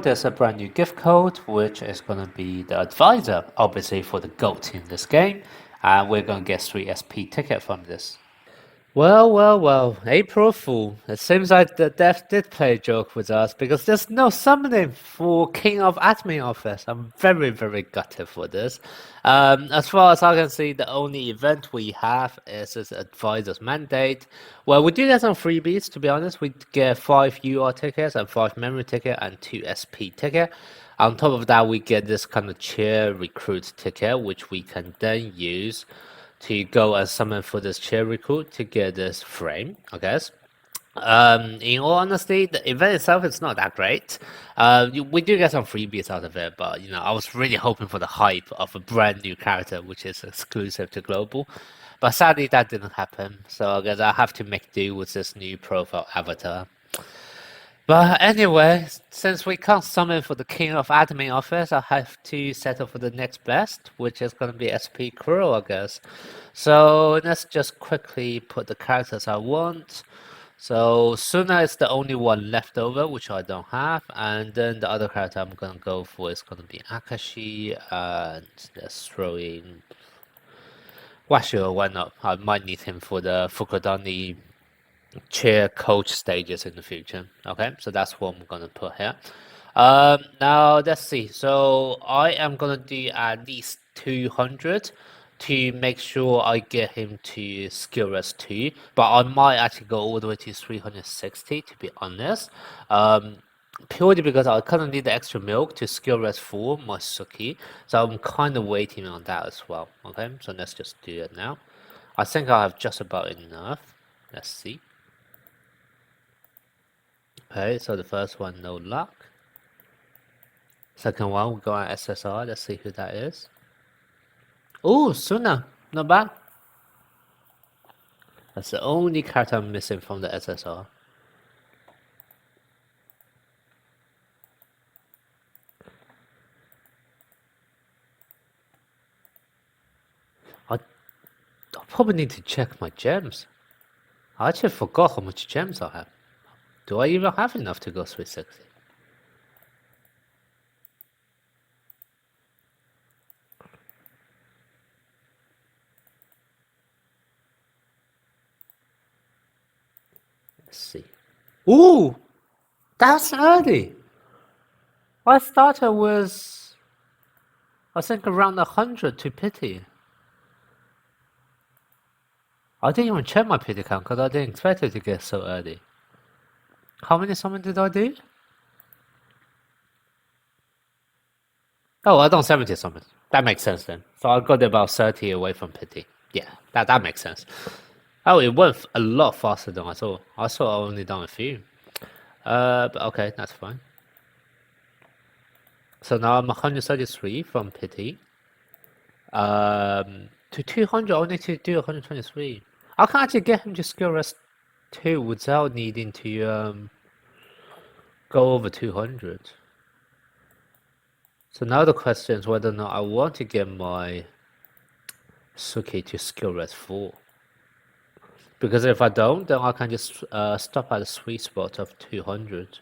there's a brand new gift code, which is going to be the advisor, obviously for the GOAT in this game. And we're going to get 3 SP ticket from this. Well, April Fool. It seems like the dev did play a joke with us because there's no summoning for King of Admin Office. I'm very gutted for this. As far as I can see, the only event we have is this Advisor's Mandate. Well, we do get some freebies, to be honest. We get 5 UR tickets and 5 memory ticket and 2 SP ticket. On top of that, we get this kind of chair recruit ticket, which we can then use to go and summon for this chair recruit to get this frame, I guess. In all honesty, the event itself is not that great. We do get some freebies out of it, but I was really hoping for the hype of a brand new character, which is exclusive to global. But sadly, that didn't happen. So I guess I have to make do with this new profile avatar. But anyway, since we can't summon for the King of Admin Office, I have to settle for the next best, which is going to be SP Kuroo, I guess. So let's just quickly put the characters I want. So Suna is the only one left over, which I don't have. And then the other character I'm going to go for is going to be Akashi. And let's throw in... Well, sure, why not? I might need him for the Fukudani chair coach stages in the future. Okay, so that's what I'm gonna put here. Now let's see. So I am gonna do at least 200 to make sure I get him to skill rest 2, but I might actually go all the way to 360 to be honest. Purely because I kind of need the extra milk to skill rest 4 my Suki, so I'm kind of waiting on that as well. Okay, so let's just do it now. I think I have just about enough. Let's see. Okay, so the first one, no luck. Second one, we go on SSR. Let's see who that is. Oh, Suna. Not bad. That's the only character I'm missing from the SSR. I probably need to check my gems. I actually forgot how much gems I have. Do I even have enough to go 360? Let's see. Ooh! That's early! I started with, I think, around 100 to pity. I didn't even check my pity count because I didn't expect it to get so early. How many summons did I do? Oh, I done 70 summons. That makes sense then. So I got about 30 away from pity. Yeah, that makes sense. Oh, it went a lot faster than I thought. I thought I only done a few. But okay, that's fine. So now I'm 133 from pity. To 200, I need to do 123. I can actually get him to skill rest 2 without needing to go over 200. So now the question is whether or not I want to get my Suki to skill rest 4. Because if I don't, then I can just stop at the sweet spot of 200.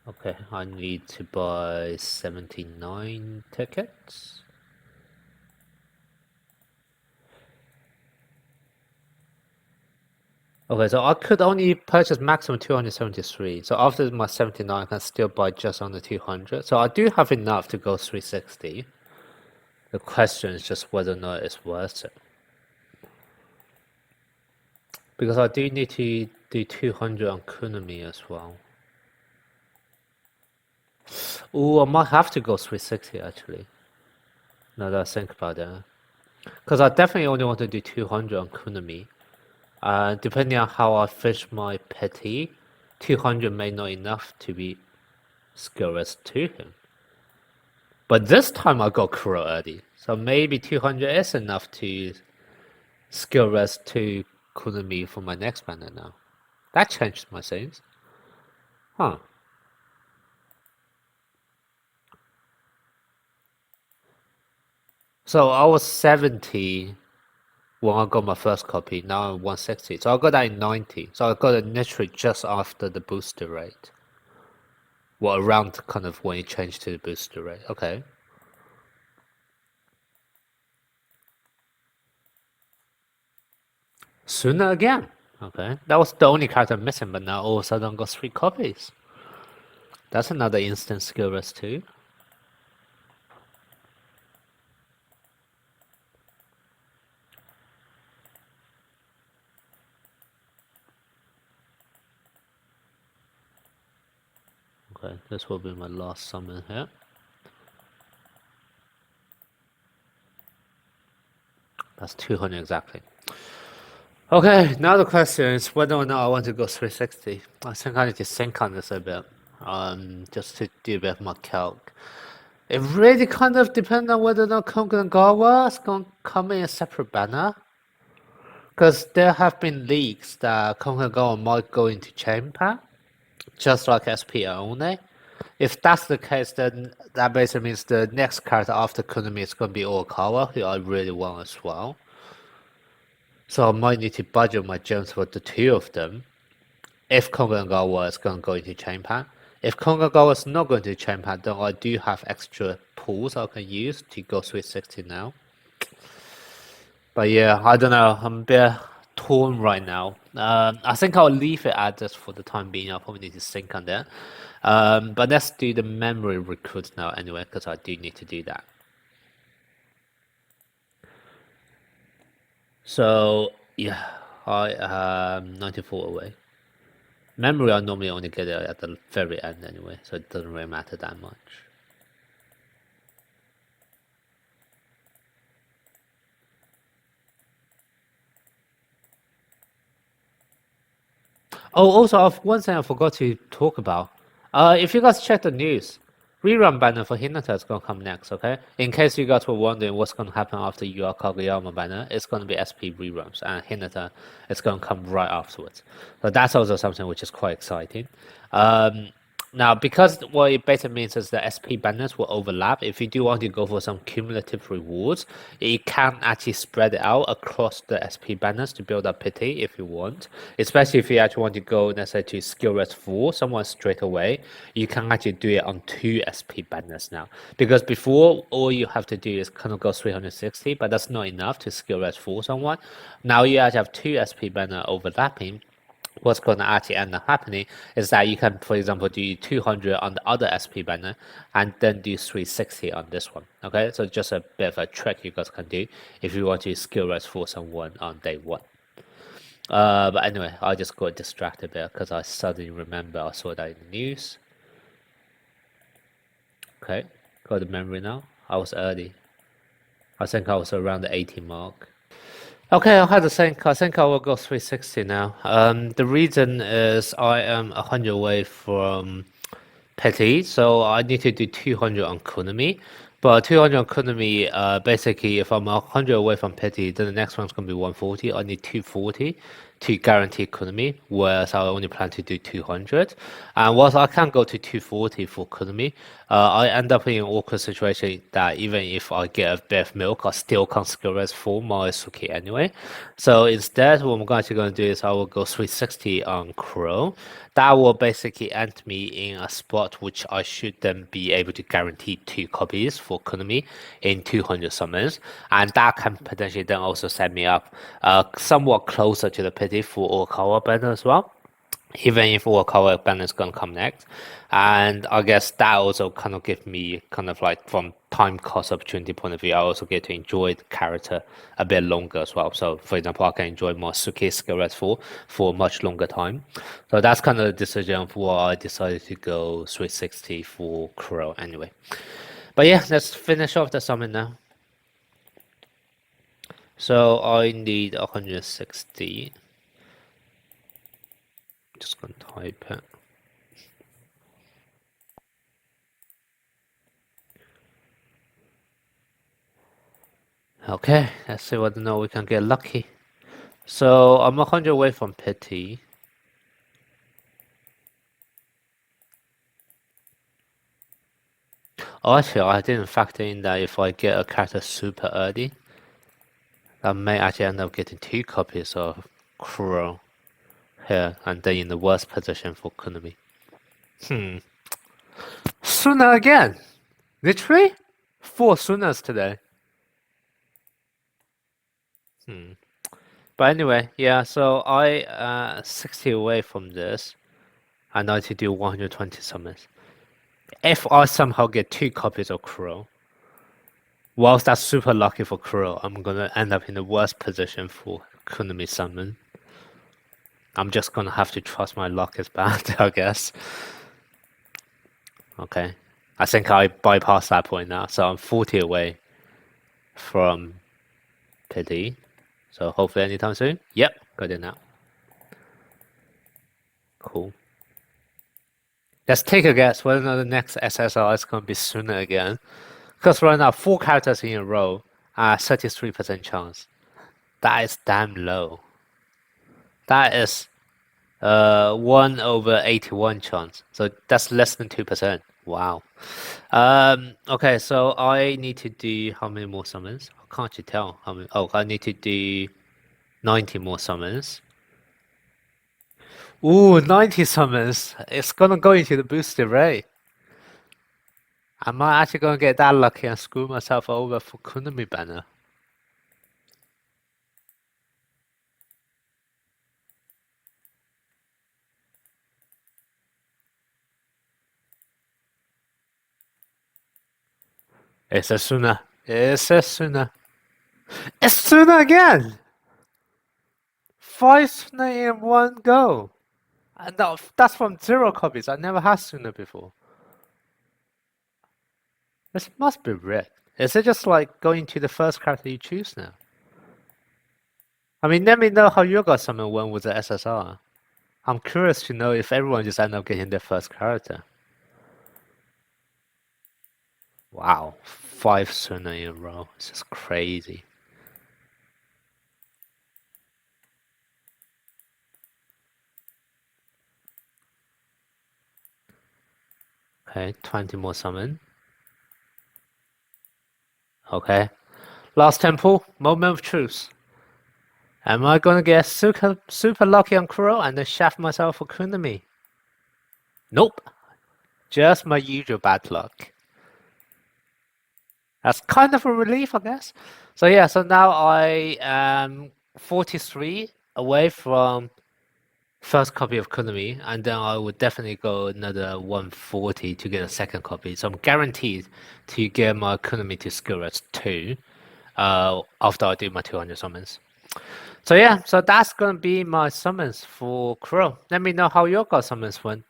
Okay, I need to buy 79 tickets. Okay, so I could only purchase maximum 273. So after my 79, I can still buy just under 200. So I do have enough to go 360. The question is just whether or not it's worth it. Because I do need to do 200 on Kunami as well. Oh, I might have to go 360 actually. Now that I think about it. Because I definitely only want to do 200 on Kunami. Depending on how I fish my petty, 200 may not enough to be skill rest to him. But this time I got Kuroo early, so maybe 200 is enough to skill rest 2 Kunami for my next banner now. That changed my things. Huh. So I was 70 when I got my first copy, now I'm 160. So I got that in 90. So I got it literally just after the booster rate. Well, around kind of when it changed to the booster rate. Okay. Sooner again. Okay. That was the only character missing, but now all of a sudden I got 3 copies. That's another instant skill rest too. Okay, this will be my last summon here. That's 200 exactly. Okay, now the question is whether or not I want to go 360. I think I need to think on this a bit, just to do a bit more calc. It really kind of depends on whether or not Kongagawa is going to come in a separate banner. Because there have been leaks that Kongagawa might go into Chamber, just like SP only. If that's the case, then that basically means the next character after Kunami is going to be Oikawa, who I really want as well. So I might need to budget my gems for the 2 of them if Kongagawa is going to go into Chain Pan. If Kongagawa is not going to Chain Pan, then I do have extra pools I can use to go 360 now. But yeah, I don't know. I'm a bit torn right now. I think I'll leave it at this for the time being. I'll probably need to think on that. But let's do the memory recruits now anyway, because I do need to do that. So yeah, I am 94 away. Memory I normally only get it at the very end anyway, so it doesn't really matter that much. Oh, also, one thing I forgot to talk about. If you guys check the news, rerun banner for Hinata is gonna come next, okay? In case you guys were wondering what's gonna happen after you are Kageyama banner, it's gonna be SP reruns, and Hinata is gonna come right afterwards. So that's also something which is quite exciting. Um, Now, because what it basically means is that SP banners will overlap. If you do want to go for some cumulative rewards, you can actually spread it out across the SP banners to build up pity if you want. Especially if you actually want to go, let's say, to skill rest 4, someone straight away, you can actually do it on 2 SP banners now. Because before, all you have to do is kind of go 360, but that's not enough to skill rest 4 someone. Now you actually have 2 SP banner overlapping. What's going to actually end up happening is that you can, for example, do 200 on the other SP banner and then do 360 on this one. Okay, so just a bit of a trick you guys can do if you want to skill rest for someone on day 1. But anyway, I just got distracted there because I suddenly remember I saw that in the news. Okay, got the memory now. I was early. I think I was around the 80 mark. Okay, I had to think. I think I will go 360 now. The reason is I am 100 away from Petty, so I need to do 200 on Konami. But 200 on Konami, basically, if I'm 100 away from Petty, then the next one's going to be 140. I need 240 to guarantee Konami, whereas I only plan to do 200. And whilst I can go to 240 for Konami, I end up in an awkward situation that even if I get a bit of milk, I still can't skill rest for my Suki anyway. So instead, what I'm actually going to do is I will go 360 on Kuroo. That will basically end me in a spot which I should then be able to guarantee 2 copies for Konami in 200 summons, and that can potentially then also set me up somewhat closer to the pity for Okawa banner as well, even if Okawa banner is gonna come next. And I guess that also kind of gives me kind of like from time cost opportunity point of view, I also get to enjoy the character a bit longer as well. So for example, I can enjoy more Suki skill rest for a much longer time. So that's kind of the decision of why I decided to go 360 for Kuroo anyway. But yeah, let's finish off the summon now. So I need 160. Just gonna type it. Okay, let's see whether or not we can get lucky. So I'm 100 away from pity. Oh, actually, I didn't factor in that if I get a character super early, I may actually end up getting 2 copies of Kuroo here, and then in the worst position for Kunami. Hmm. Suna again! Literally? 4 Sunas today. Hmm. But anyway, yeah, so I 60 away from this. I need to do 120 summons. If I somehow get 2 copies of Kuroo, whilst that's super lucky for Kuroo, I'm gonna end up in the worst position for Kunami summon. I'm just gonna have to trust my luck is bad, I guess. Okay. I think I bypassed that point now, so I'm 40 away from pity. So hopefully anytime soon. Yep, got it now. Cool. Let's take a guess whether the next SSR is gonna be sooner again. Because right now, 4 characters in a row, 33% chance. That is damn low. That is 1 over 81 chance. So that's less than 2%. Wow. Okay, so I need to do how many more summons? I can't you tell how many? Oh, I need to do 90 more summons. Ooh, 90 summons. It's gonna go into the boosted rate. Am I actually gonna get that lucky and screw myself over for Kunami banner? It's a Suna. It's a Suna. It's Suna again! 5 Suna in one go. And that's from 0 copies. I never had Suna before. This must be rigged. Is it just like going to the first character you choose now? I mean, let me know how you got summon one with the SSR. I'm curious to know if everyone just end up getting their first character. Wow, 5 Suna in a row. It's just crazy. Okay, 20 more summon. Okay. Last temple, moment of truth. Am I gonna get super lucky on Kuroo and then shaft myself for Kunami? Nope. Just my usual bad luck. That's kind of a relief, I guess. So yeah, so now I am 43 away from first copy of Kunami, and then I would definitely go another 140 to get a second copy. So I'm guaranteed to get my Kunami to skill at 2 after I do my 200 summons. So yeah, so that's gonna be my summons for Kuroo. Let me know how your guys' summons went.